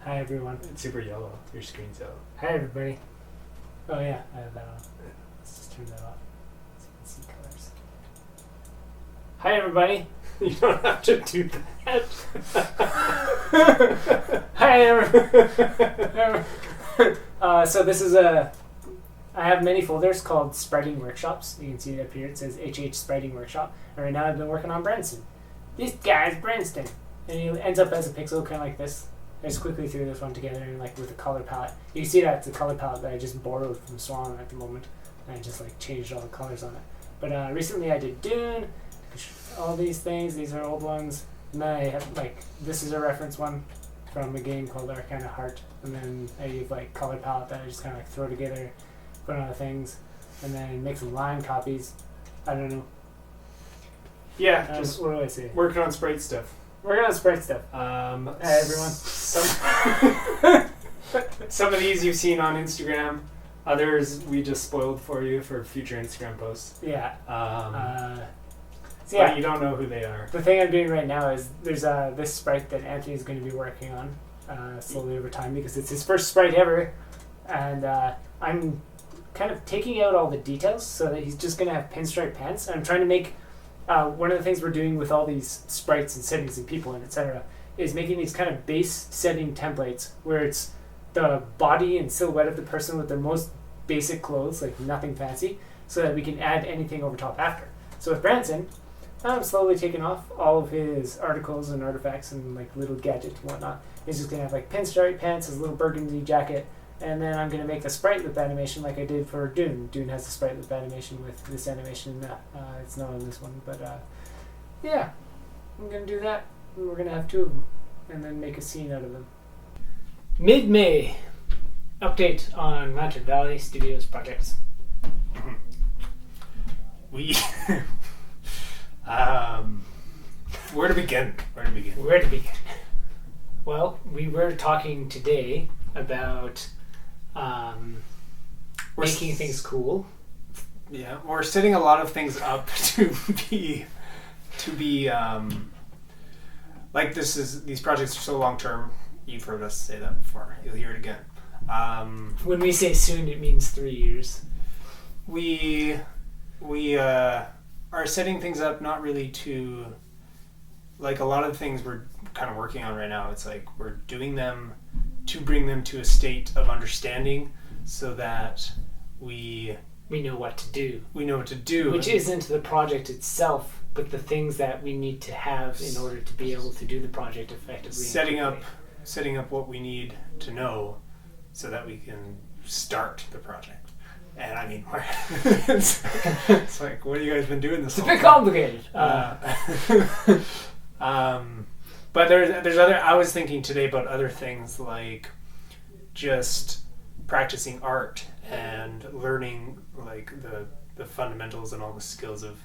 Hi everyone. It's super yellow. Your screen's yellow. Hi everybody. Oh yeah, I have that on. Let's just turn that off so you can see colors. Hi everybody. You don't have to do that. Hi everyone. So this is I have many folders called Spriting Workshops. You can see it up here. It says HH Spriting Workshop. And right now I've been working on Branson. This guy's Branston. And he ends up as a pixel kind of like this. I just quickly threw this one together and like with a color palette. You can see that it's a color palette that I just borrowed from Swan at the moment. And I just like changed all the colors on it. But recently I did Dune. All these things. These are old ones. And then I have like, this is a reference one from a game called Arcana Heart. And then I use like color palette that I just kind of like throw together, put on the things, and then make some line copies. I don't know. Yeah, just what do I say? working on sprite stuff. We're gonna spread stuff. Hey everyone. Some of these you've seen on Instagram. Others we just spoiled for you for future Instagram posts. Yeah. So But yeah, you don't know who they are. the thing I'm doing right now is there's this sprite that Anthony is going to be working on slowly over time because it's his first sprite ever, and I'm kind of taking out all the details so that he's just going to have pinstripe pants. And I'm trying to make one of the things we're doing with all these sprites and settings and people and etc. is making these kind of base setting templates where it's the body and silhouette of the person with their most basic clothes, like nothing fancy, so that we can add anything over top after. So with Branson, I'm slowly taking off all of his articles and artifacts and like little gadgets and whatnot. He's just gonna have like pinstripe pants, his little burgundy jacket, and then I'm gonna make the sprite lip animation like I did for Dune. Dune has the sprite lip animation with this animation. It's not on this one, but yeah, I'm gonna do that. And we're gonna have two of them, and then make a scene out of them. Mid-May, update on Mountain Valley Studios projects. We where to begin? Where to begin? Well, we were talking today about making things cool. Yeah, we're setting a lot of things up to be like these projects are so long term. You've heard us say that before. You'll hear it again. When we say soon, it means 3 years. We are setting things up not really to, like a lot of the things we're kind of working on right now, it's like we're doing them to bring them to a state of understanding so that we know what to do. We know what to do. Which isn't the project itself, but the things that we need to have in order to be able to do the project effectively. Setting up what we need to know so that we can start the project. And I mean, it's like, what have you guys been doing this? It's a bit complicated. But there's other. I was thinking today about other things like just practicing art and learning like the fundamentals and all the skills of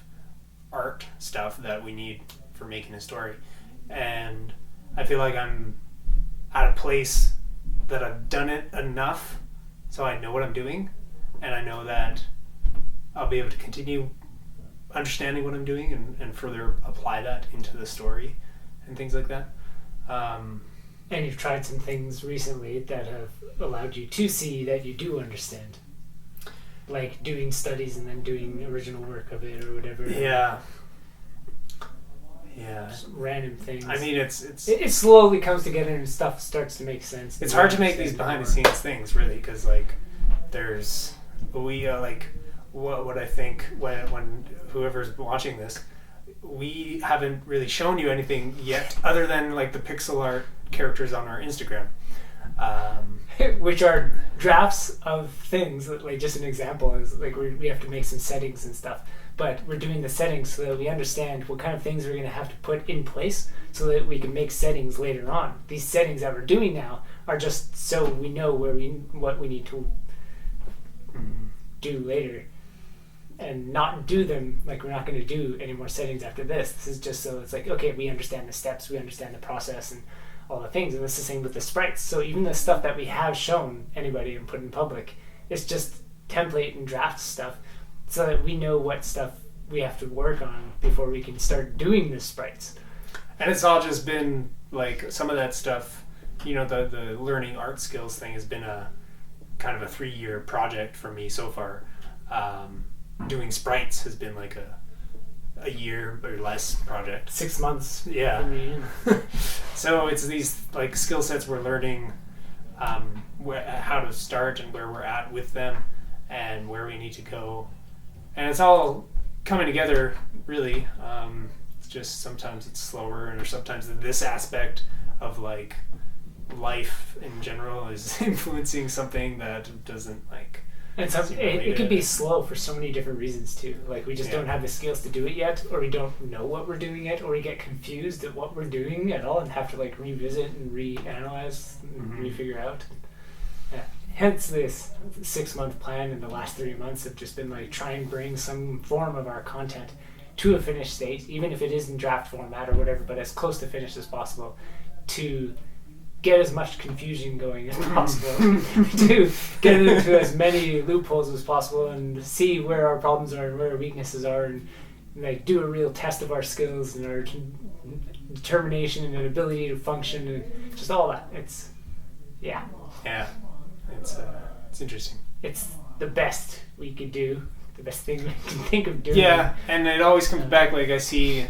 art stuff that we need for making a story. And I feel like I'm at a place that I've done it enough so I know what I'm doing. And I know that I'll be able to continue understanding what I'm doing and further apply that into the story and things like that. And you've tried some things recently that have allowed you to see that you do understand. Like doing studies and then doing original work of it or whatever. Yeah. Just random things. I mean, it slowly comes together and stuff starts to make sense. It's hard to make these behind the scenes things, really, because like what I think when whoever's watching this, we haven't really shown you anything yet other than like the pixel art characters on our Instagram, which are drafts of things. Like just an example is like we have to make some settings and stuff, but we're doing the settings so that we understand what kind of things we're going to have to put in place so that we can make settings later on. These settings that we're doing now are just so we know what we need to do later and not do them. Like we're not going to do any more settings after this. This is just so it's like, okay, we understand the steps, we understand the process and all the things. And it's the same with the sprites. So even the stuff that we have shown anybody and put in public, it's just template and draft stuff so that we know what stuff we have to work on before we can start doing the sprites. And it's all just been like some of that stuff the learning art skills thing has been a kind of a 3-year project for me so far. Doing sprites has been like a year or less project. 6 months. Yeah. I mean, So it's these like skill sets we're learning, how to start and where we're at with them, and where we need to go, and it's all coming together really. It's just sometimes it's slower, or sometimes this aspect of like life in general is influencing something that doesn't like. and it could be slow for so many different reasons too. Like we just don't have the skills to do it yet, or we don't know what we're doing yet, or we get confused at what we're doing at all and have to like revisit and reanalyze and refigure out. Yeah. Hence this 6-month plan, and the last 3 months have just been like try and bring some form of our content to a finished state, even if it is in draft format or whatever, but as close to finished as possible, to get as much confusion going as possible, to get into as many loopholes as possible, and see where our problems are and where our weaknesses are, and like do a real test of our skills and our determination and ability to function, and just all that. It's it's interesting. It's the best we could do, the best thing we can think of doing. Yeah, and it always comes back, like I see,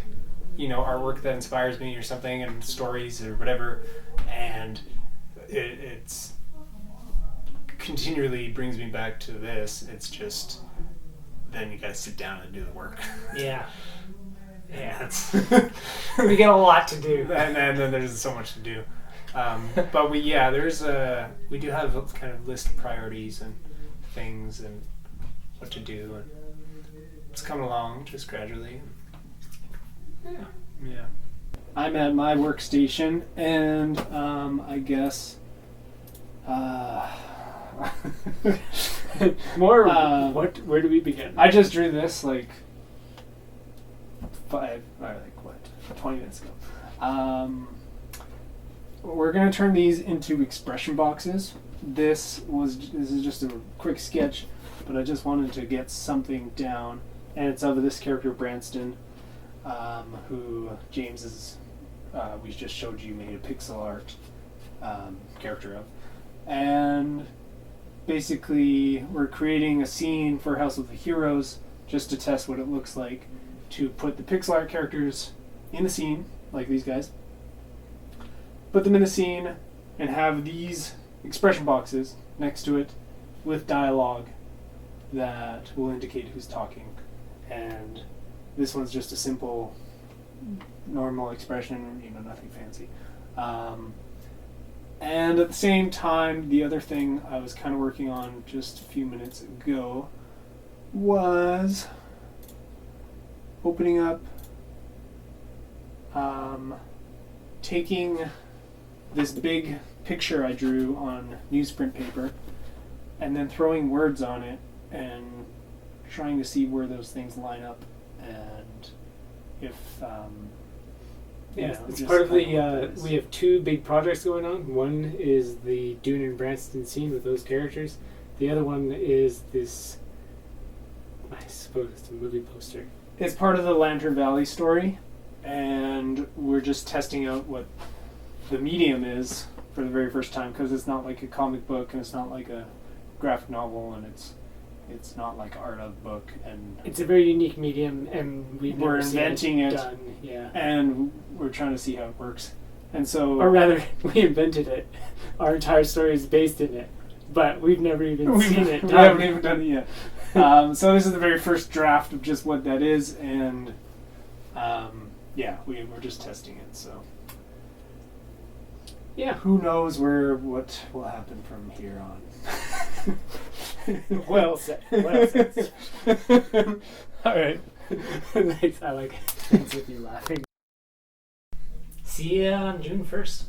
artwork that inspires me or something, and stories or whatever, and it's continually brings me back to this. It's just then you gotta sit down and do the work. Yeah. That's We get a lot to do. and then there's so much to do. But we do have kind of list of priorities and things and what to do, and it's coming along just gradually. Yeah. I'm at my workstation, and I guess More. Where do we begin? I just drew this like 20 minutes ago. We're gonna turn these into expression boxes. This is just a quick sketch, but I just wanted to get something down, and it's of this character Branston, who James is. We just showed you made a pixel art character of, and basically we're creating a scene for House of the Heroes just to test what it looks like to put the pixel art characters in the scene, like these guys. Put them in the scene and have these expression boxes next to it with dialogue that will indicate who's talking. And this one's just a simple, normal expression, nothing fancy. And at the same time, the other thing I was kind of working on just a few minutes ago was opening up, taking this big picture I drew on newsprint paper and then throwing words on it and trying to see where those things line up, and if it's part of the we have 2 big projects going on. One is the Dune and Branston scene with those characters. The other one is this, I suppose it's a movie poster. It's part of the Lantern Valley story, and we're just testing out what the medium is for the very first time, because it's not like a comic book, and it's not like a graphic novel, and it's not like art of book, and it's a very unique medium, and we're inventing it done. Yeah, and we're trying to see how it works, and so, or rather, we invented it. Our entire story is based in it, but we've never even seen it done. We haven't even done it yet. So this is the very first draft of just what that is, and we're just testing it. So who knows what will happen from here on. Well said. Well said. All right. Nice. I like it. Thanks with you laughing. See ya on June 1st.